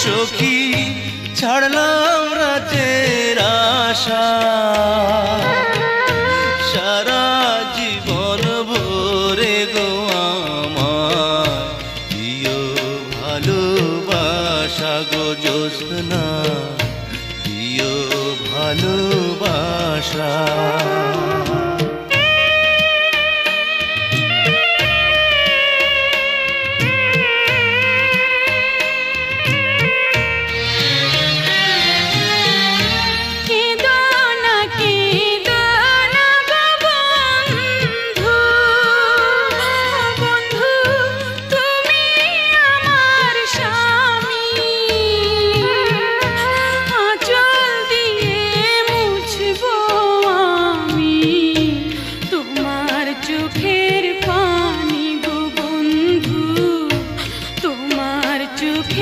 সখী ছাড়লাম রাতের আশা, সারা জীবন ভরে গো আমায় দিও ভালোবাসা গো জ্যোৎস্না, দিও ভালোবাসা।